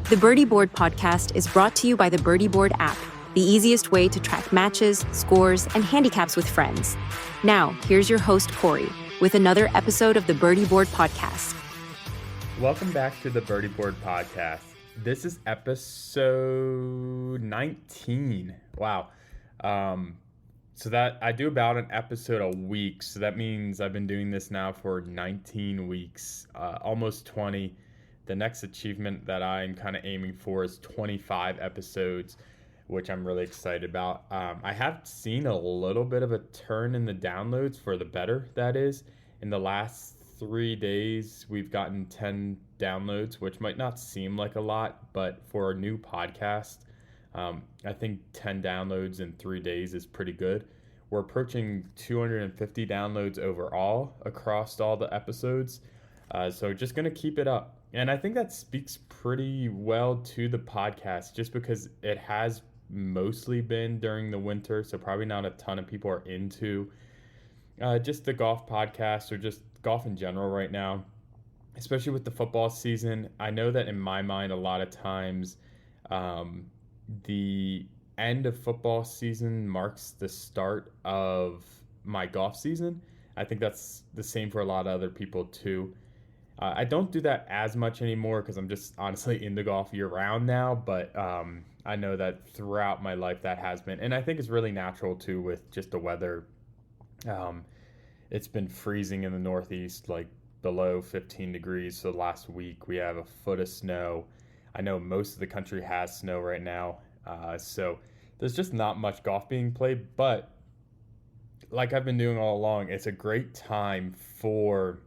The Birdie Board Podcast is brought to you by the Birdie Board app, the easiest way to track matches, scores, and handicaps with friends. Now, here's your host, Corey, with another episode of the Birdie Board Podcast. Welcome back to the Birdie Board Podcast. This is episode 19. Wow. So that I do about an episode a week. So that means I've been doing this now for 19 weeks, almost 20. The next achievement that I'm kind of aiming for is 25 episodes, which I'm really excited about. I have seen a little bit of a turn in the downloads for the better, that is. In the last 3 days, we've gotten 10 downloads, which might not seem like a lot, but for a new podcast, I think 10 downloads in 3 days is pretty good. We're approaching 250 downloads overall across all the episodes, so just going to keep it up. And I think that speaks pretty well to the podcast just because it has mostly been during the winter, so probably not a ton of people are into just the golf podcast or just golf in general right now, especially with the football season. I know that in my mind, a lot of times the end of football season marks the start of my golf season. I think that's the same for a lot of other people too. I don't do that as much anymore because I'm just honestly into golf year round now, but I know that throughout my life that has been, and I think it's really natural too with just the weather. It's been freezing in the Northeast, like below 15 degrees. So last week we have a foot of snow. I know most of the country has snow right now. So there's just not much golf being played, but like I've been doing all along, it's a great time for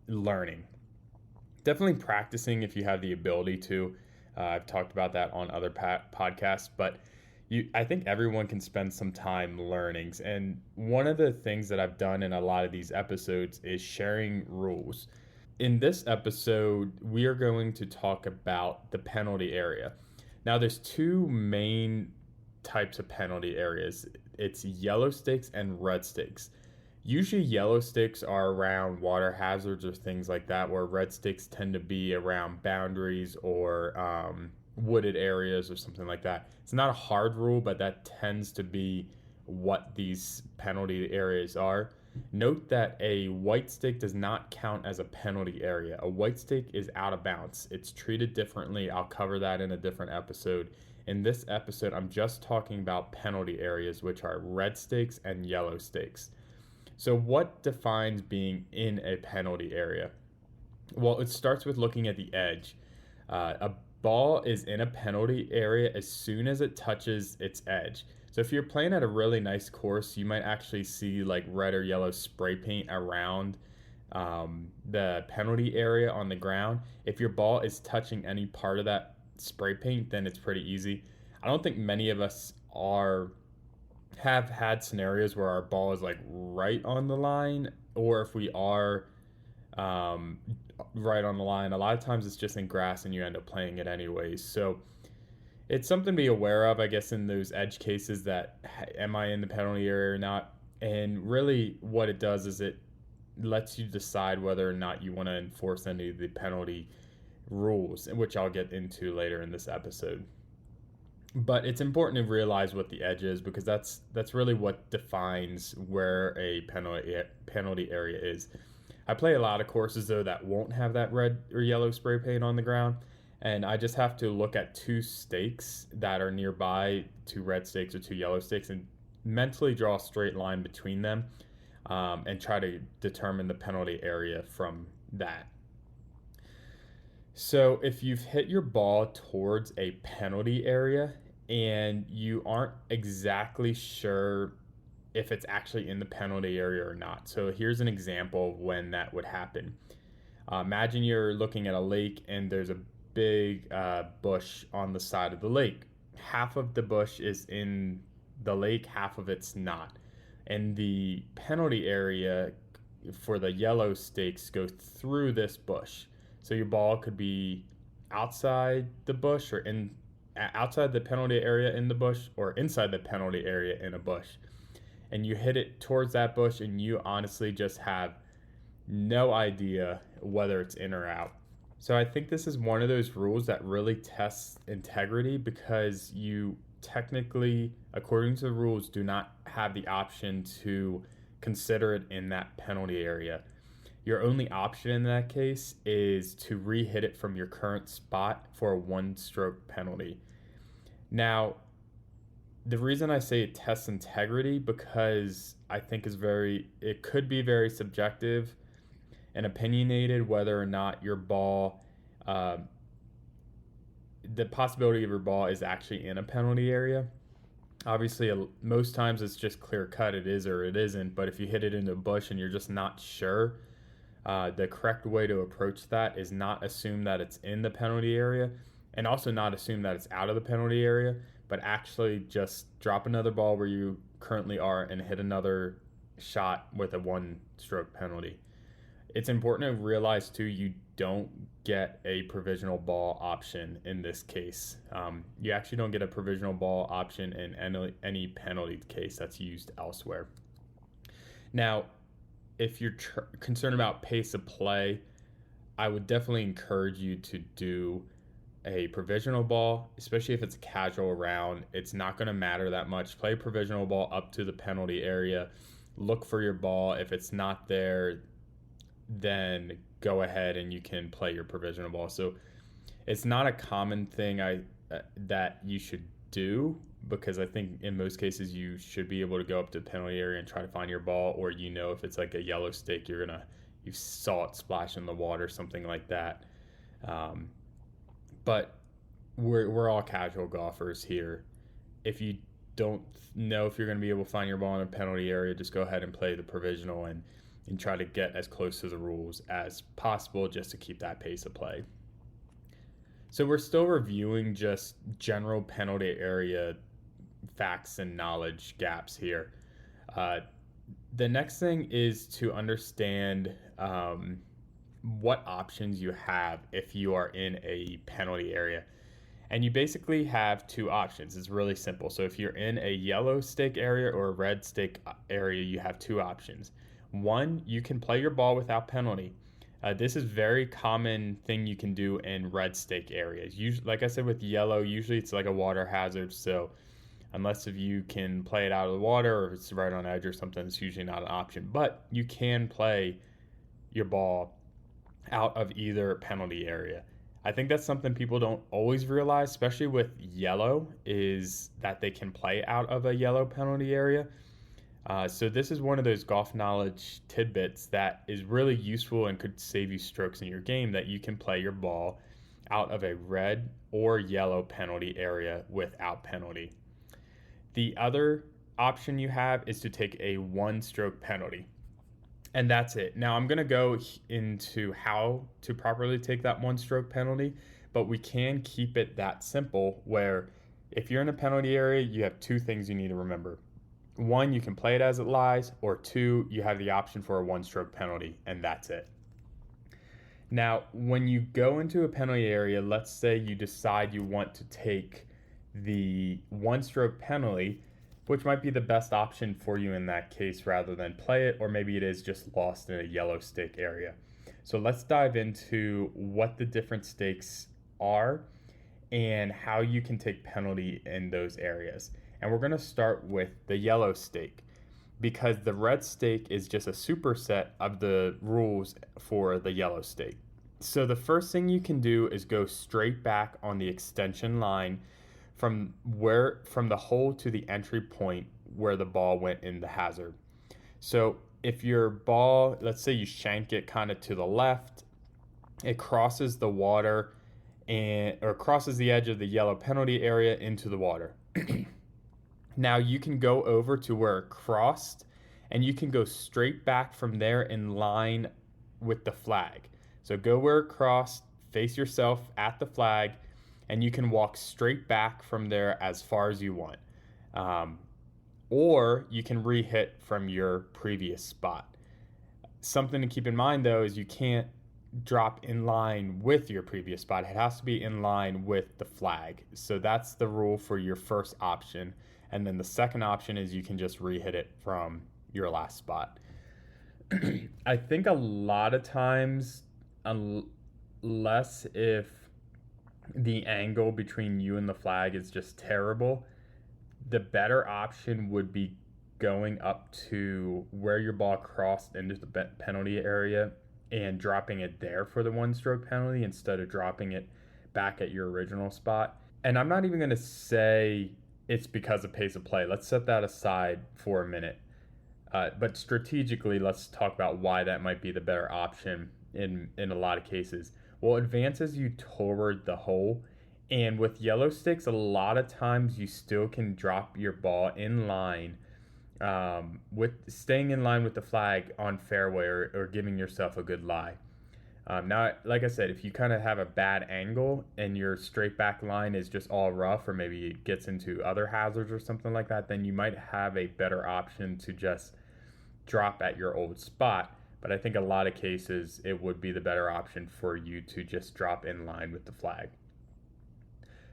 learning. Definitely practicing if you have the ability to. I've talked about that on other podcasts, but I think everyone can spend some time learning. And one of the things that I've done in a lot of these episodes is sharing rules. In this episode, we are going to talk about the penalty area. Now, there's two main types of penalty areas. It's yellow stakes and red stakes. Usually yellow stakes are around water hazards or things like that, where red stakes tend to be around boundaries or wooded areas or something like that. It's not a hard rule, but that tends to be what these penalty areas are. Note that a white stake does not count as a penalty area. A white stake is out of bounds. It's treated differently. I'll cover that in a different episode. In this episode, I'm just talking about penalty areas, which are red stakes and yellow stakes. So what defines being in a penalty area? Well, it starts with looking at the edge. A ball is in a penalty area as soon as it touches its edge. So if you're playing at a really nice course, you might actually see like red or yellow spray paint around the penalty area on the ground. If your ball is touching any part of that spray paint, then it's pretty easy. I don't think many of us have had scenarios where our ball is like right on the line, or if we are right on the line, a lot of times it's just in grass and you end up playing it anyways. So it's something to be aware of, I guess, in those edge cases, that am I in the penalty area or not? And really what it does is it lets you decide whether or not you want to enforce any of the penalty rules, which I'll get into later in this episode. But it's important to realize what the edge is, because that's really what defines where a penalty area is. I play a lot of courses, though, that won't have that red or yellow spray paint on the ground, and I just have to look at two stakes that are nearby, two red stakes or two yellow stakes, and mentally draw a straight line between them and try to determine the penalty area from that. So if you've hit your ball towards a penalty area and you aren't exactly sure if it's actually in the penalty area or not. So here's an example of when that would happen. Imagine you're looking at a lake and there's a big bush on the side of the lake. Half of the bush is in the lake, half of it's not. And the penalty area for the yellow stakes goes through this bush. So your ball could be outside the bush or outside the penalty area in the bush, or inside the penalty area in a bush. And you hit it towards that bush and you honestly just have no idea whether it's in or out. So I think this is one of those rules that really tests integrity because you technically, according to the rules, do not have the option to consider it in that penalty area. Your only option in that case is to re-hit it from your current spot for a one-stroke penalty. Now, the reason I say it tests integrity because I think it could be very subjective and opinionated whether or not your ball, uh, the possibility of your ball is actually in a penalty area. Obviously, most times it's just clear cut, it is or it isn't. But if you hit it into a bush and you're just not sure, the correct way to approach that is not assume that it's in the penalty area and also not assume that it's out of the penalty area, but actually just drop another ball where you currently are and hit another shot with a one-stroke penalty. It's important to realize, too, you don't get a provisional ball option in this case. You actually don't get a provisional ball option in any penalty case that's used elsewhere. Now, if you're concerned about pace of play, I would definitely encourage you to do a provisional ball, especially if it's a casual round. It's not going to matter that much. Play a provisional ball up to the penalty area. Look for your ball. If it's not there, then go ahead and you can play your provisional ball. So it's not a common thing that you should do, because I think in most cases you should be able to go up to the penalty area and try to find your ball, or if it's like a yellow stake, you saw it splash in the water, something like that. But we're all casual golfers here. If you don't know if you're going to be able to find your ball in a penalty area, just go ahead and play the provisional and try to get as close to the rules as possible just to keep that pace of play. So we're still reviewing just general penalty area facts and knowledge gaps here. The next thing is to understand what options you have if you are in a penalty area. And you basically have two options. It's really simple. So if you're in a yellow stake area or a red stake area, you have two options. One, you can play your ball without penalty. This is very common thing you can do in red stake areas. Usually, like I said, with yellow, usually it's like a water hazard. So unless if you can play it out of the water or if it's right on edge or something, it's usually not an option. But you can play your ball out of either penalty area. I think that's something people don't always realize, especially with yellow, is that they can play out of a yellow penalty area. So this is one of those golf knowledge tidbits that is really useful and could save you strokes in your game, that you can play your ball out of a red or yellow penalty area without penalty. The other option you have is to take a one-stroke penalty. And that's it. Now I'm going to go into how to properly take that one-stroke penalty, but we can keep it that simple where if you're in a penalty area, you have two things you need to remember. One, you can play it as it lies, or two, you have the option for a one-stroke penalty, and that's it. Now, when you go into a penalty area, let's say you decide you want to take the one-stroke penalty, which might be the best option for you in that case rather than play it, or maybe it is just lost in a yellow stake area. So let's dive into what the different stakes are and how you can take penalty in those areas. And we're going to start with the yellow stake, because the red stake is just a superset of the rules for the yellow stake. So the first thing you can do is go straight back on the extension line from the hole to the entry point where the ball went in the hazard. So if your ball, let's say you shank it kind of to the left, it crosses the water or crosses the edge of the yellow penalty area into the water. Now you can go over to where it crossed, and you can go straight back from there in line with the flag. So go where it crossed, face yourself at the flag, and you can walk straight back from there as far as you want. Or you can re-hit from your previous spot. Something to keep in mind, though, is you can't drop in line with your previous spot. It has to be in line with the flag. So that's the rule for your first option. And then the second option is you can just re-hit it from your last spot. I think a lot of times less if the angle between you and the flag is just terrible. The better option would be going up to where your ball crossed into the penalty area and dropping it there for the one stroke penalty instead of dropping it back at your original spot. And I'm not even going to say it's because of pace of play. Let's set that aside for a minute. But strategically, let's talk about why that might be the better option in a lot of cases. Well, it advances you toward the hole. And with yellow sticks, a lot of times you still can drop your ball in line, with staying in line with the flag on fairway or giving yourself a good lie. Now, like I said, if you kind of have a bad angle and your straight back line is just all rough, or maybe it gets into other hazards or something like that, then you might have a better option to just drop at your old spot. But I think a lot of cases it would be the better option for you to just drop in line with the flag.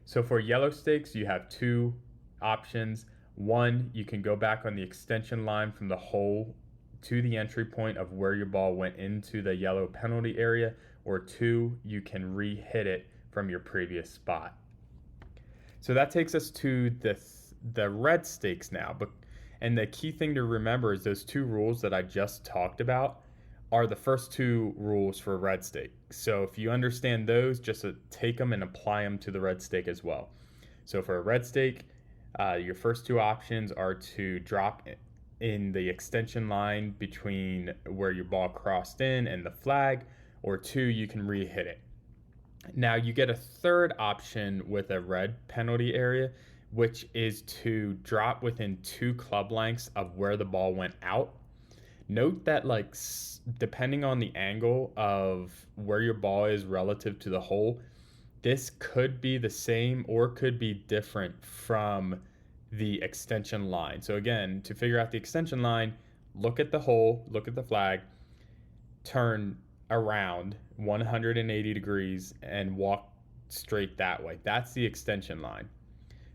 So for yellow stakes, you have two options. One, you can go back on the extension line from the hole to the entry point of where your ball went into the yellow penalty area, or two, you can re-hit it from your previous spot. So that takes us to the red stakes now. And the key thing to remember is those two rules that I just talked about are the first two rules for red stake. So if you understand those, just take them and apply them to the red stake as well. So for a red stake, your first two options are to drop in the extension line between where your ball crossed in and the flag, or two, you can re-hit it. Now you get a third option with a red penalty area, which is to drop within 2 club lengths of where the ball went out. Note that, like, depending on the angle of where your ball is relative to the hole, this could be the same or could be different from the extension line. So again, to figure out the extension line, look at the hole, look at the flag, turn around 180 degrees and walk straight that way. That's the extension line.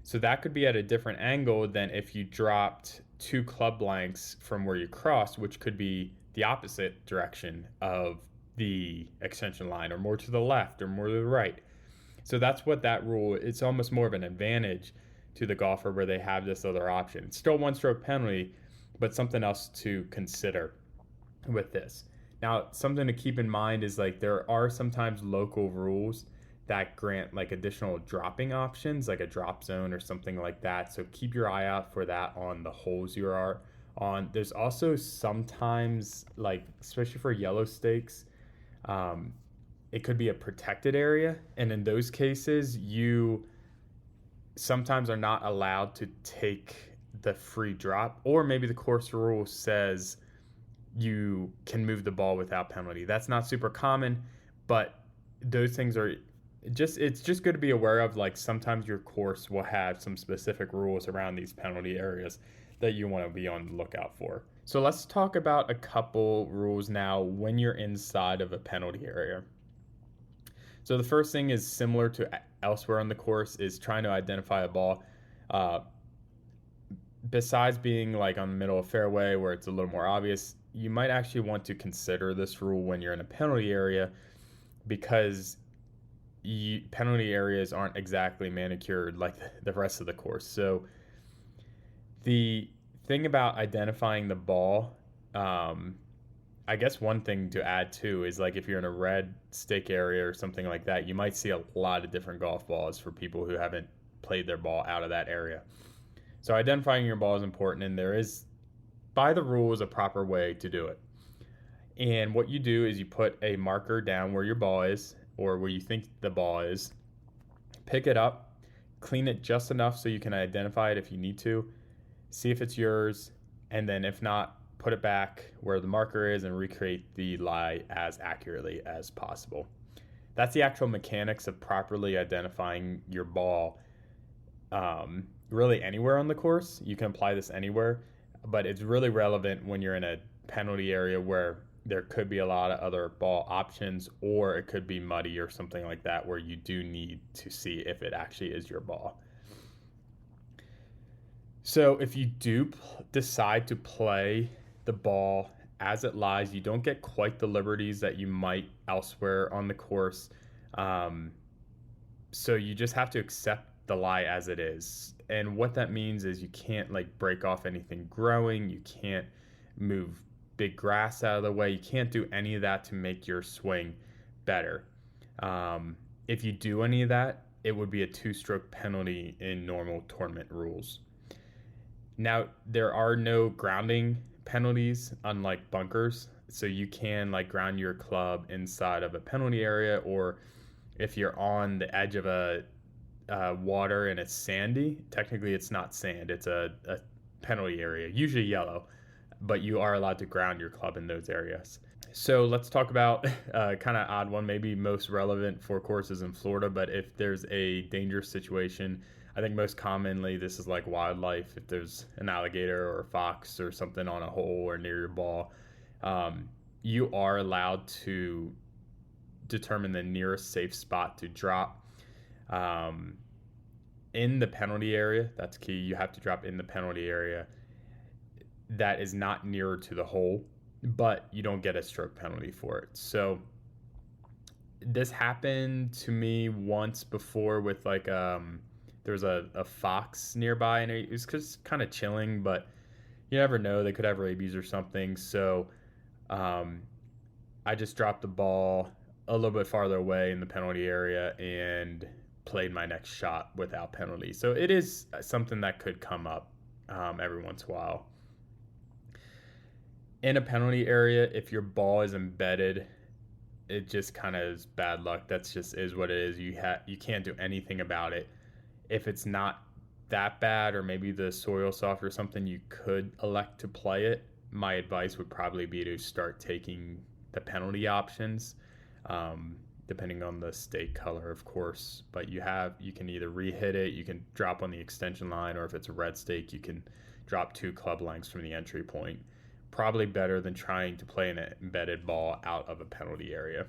So that could be at a different angle than if you dropped 2 club lengths from where you crossed, which could be the opposite direction of the extension line, or more to the left or more to the right. So that's what that rule, it's almost more of an advantage to the golfer where they have this other option. It's still one stroke penalty, but something else to consider with this. Now, something to keep in mind is, like, there are sometimes local rules that grant like additional dropping options, like a drop zone or something like that. So keep your eye out for that on the holes you are on. There's also sometimes, like, especially for yellow stakes, it could be a protected area. And in those cases, you sometimes are not allowed to take the free drop, or maybe the course rule says you can move the ball without penalty. That's not super common, but those things are it's just good to be aware of. Like, sometimes your course will have some specific rules around these penalty areas that you want to be on the lookout for. So let's talk about a couple rules now when you're inside of a penalty area. So the first thing is similar to elsewhere on the course, is trying to identify a ball. Besides being like on the middle of fairway where it's a little more obvious, you might actually want to consider this rule when you're in a penalty area, because penalty areas aren't exactly manicured like the rest of the course. So the thing about identifying the ball, I guess one thing to add too is, like, if you're in a red stake area or something like that, you might see a lot of different golf balls for people who haven't played their ball out of that area. So identifying your ball is important, and there is, by the rules, a proper way to do it. And what you do is you put a marker down where your ball is, or where you think the ball is, pick it up, clean it just enough so you can identify it if you need to, see if it's yours, and then if not, put it back where the marker is and recreate the lie as accurately as possible. That's the actual mechanics of properly identifying your ball, really anywhere on the course. You can apply this anywhere, but it's really relevant when you're in a penalty area where there could be a lot of other ball options, or it could be muddy or something like that, where you do need to see if it actually is your ball. So if you do decide to play the ball as it lies, you don't get quite the liberties that you might elsewhere on the course. So you just have to accept the lie as it is. And what that means is you can't like break off anything growing. You can't move big grass out of the way. You can't do any of that to make your swing better. If you do any of that, it would be a 2-stroke penalty in normal tournament rules. Now, there are no grounding penalties, unlike bunkers. So you can like ground your club inside of a penalty area, or if you're on the edge of a water and it's sandy, technically it's not sand, it's a penalty area, usually yellow, but you are allowed to ground your club in those areas. So let's talk about kind of odd one, maybe most relevant for courses in Florida, but if there's a dangerous situation, I think most commonly this is like wildlife. If there's an alligator or a fox or something on a hole or near your ball, you are allowed to determine the nearest safe spot to drop in the penalty area. That's key. You have to drop in the penalty area that is not nearer to the hole, but you don't get a stroke penalty for it. So this happened to me once before with like there was a fox nearby, and it was just kind of chilling, but you never know, they could have rabies or something. So I just dropped the ball a little bit farther away in the penalty area and played my next shot without penalty. So it is something that could come up every once in a while. In a penalty area, if your ball is embedded, it just kind of is bad luck. That's just is what it is. You can't do anything about it. If it's not that bad, or maybe the soil soft or something, you could elect to play it. My advice would probably be to start taking the penalty options, depending on the stake color, of course. But you can either re-hit it, you can drop on the extension line, or if it's a red stake, you can drop 2 club lengths from the entry point. Probably better than trying to play an embedded ball out of a penalty area.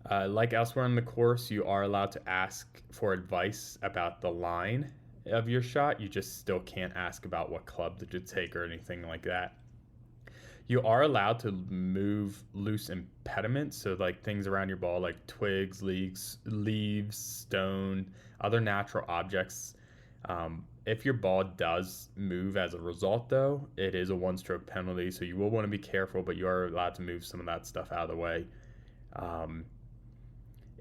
Like elsewhere in the course, you are allowed to ask for advice about the line of your shot. You just still can't ask about what club to take or anything like that. You are allowed to move loose impediments, so like things around your ball like twigs, leaves, stone, other natural objects. If your ball does move as a result, though, it is a 1-stroke penalty, so you will want to be careful, but you are allowed to move some of that stuff out of the way.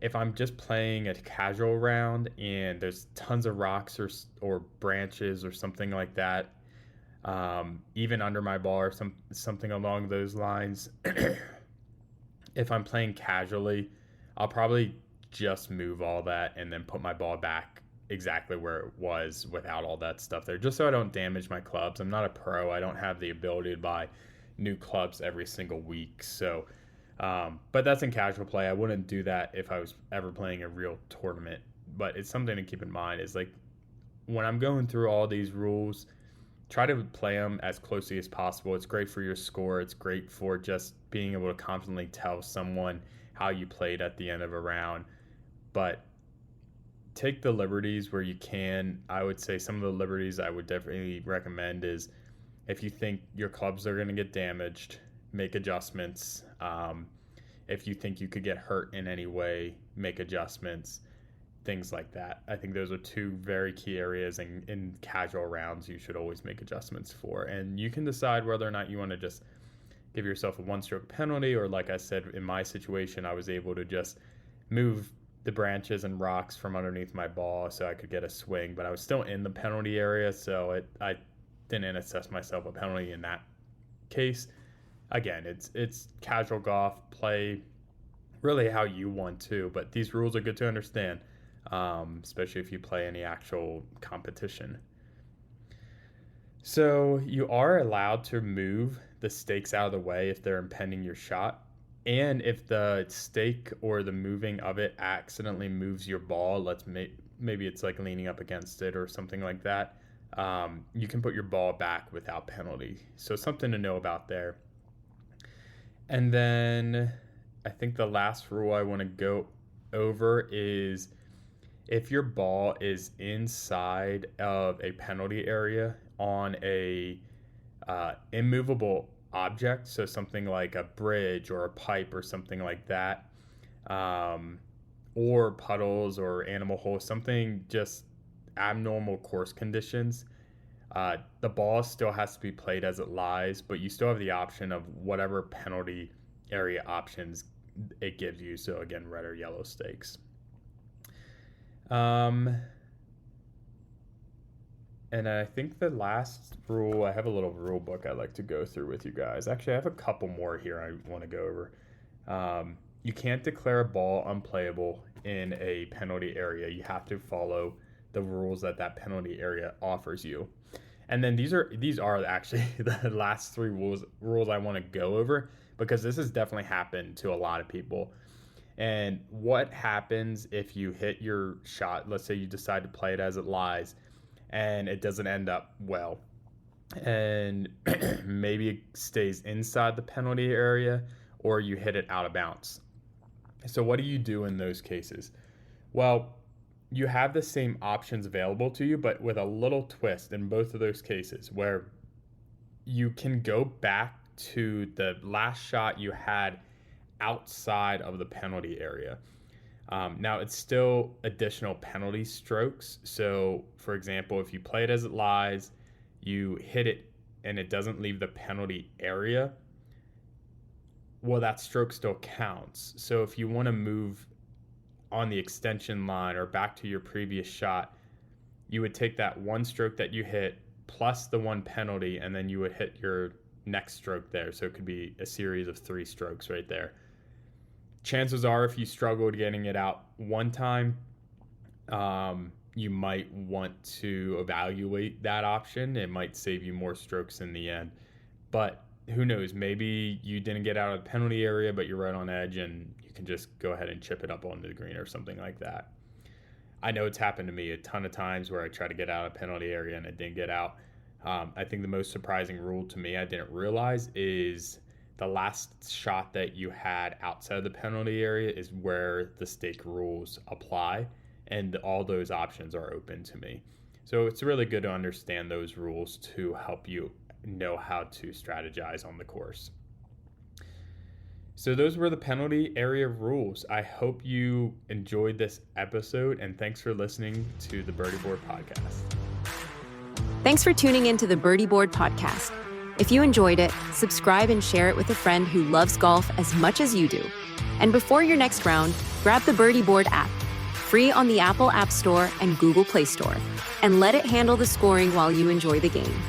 If I'm just playing a casual round and there's tons of rocks or branches or something like that, even under my ball or something along those lines, if I'm playing casually, I'll probably just move all that and then put my ball back exactly where it was without all that stuff there, just so I don't damage my clubs. I'm not a pro. I don't have the ability to buy new clubs every single week. So, but that's in casual play. I wouldn't do that if I was ever playing a real tournament. But it's something to keep in mind is like when I'm going through all these rules, try to play them as closely as possible. It's great for your score. It's great for just being able to confidently tell someone how you played at the end of a round. But take the liberties where you can. I would say some of the liberties I would definitely recommend is if you think your clubs are going to get damaged, make adjustments. If you think you could get hurt in any way, make adjustments, things like that. I think those are 2 very key areas in casual rounds you should always make adjustments for. And you can decide whether or not you want to just give yourself a 1-stroke penalty, or like I said, in my situation, I was able to just move the branches and rocks from underneath my ball so I could get a swing, but I was still in the penalty area, so I didn't assess myself a penalty in that case. Again, it's casual golf. Play really how you want to, but these rules are good to understand, especially if you play any actual competition. So you are allowed to move the stakes out of the way if they're impeding your shot. And if the stake or the moving of it accidentally moves your ball, maybe it's like leaning up against it or something like that, you can put your ball back without penalty. So something to know about there. And then I think the last rule I want to go over is if your ball is inside of a penalty area on a immovable object, so something like a bridge or a pipe or something like that, or puddles or animal holes, something just abnormal course conditions. The ball still has to be played as it lies, but you still have the option of whatever penalty area options it gives you. So again, red or yellow stakes. And I think the last rule, I have a little rule book I'd like to go through with you guys. Actually, I have a couple more here I want to go over. You can't declare a ball unplayable in a penalty area. You have to follow the rules that penalty area offers you. And then these are actually the last three rules I want to go over, because this has definitely happened to a lot of people. And what happens if you hit your shot? Let's say you decide to play it as it lies, and it doesn't end up well, and maybe it stays inside the penalty area, or you hit it out of bounds. So what do you do in those cases? Well, you have the same options available to you, but with a little twist in both of those cases, where you can go back to the last shot you had outside of the penalty area. Now, it's still additional penalty strokes. So, for example, if you play it as it lies, you hit it and it doesn't leave the penalty area, well, that stroke still counts. So if you want to move on the extension line or back to your previous shot, you would take that one stroke that you hit plus the one penalty, and then you would hit your next stroke there. So it could be a series of 3 strokes right there. Chances are, if you struggled getting it out one time, you might want to evaluate that option. It might save you more strokes in the end. But who knows? Maybe you didn't get out of the penalty area, but you're right on edge, and you can just go ahead and chip it up onto the green or something like that. I know it's happened to me a ton of times where I try to get out of the penalty area and it didn't get out. I think the most surprising rule to me I didn't realize is the last shot that you had outside of the penalty area is where the stake rules apply, and all those options are open to me. So it's really good to understand those rules to help you know how to strategize on the course. So those were the penalty area rules. I hope you enjoyed this episode, and thanks for listening to the Birdie Board Podcast. Thanks for tuning in to the Birdie Board Podcast. If you enjoyed it, subscribe and share it with a friend who loves golf as much as you do. And before your next round, grab the Birdie Board app, free on the Apple App Store and Google Play Store, and let it handle the scoring while you enjoy the game.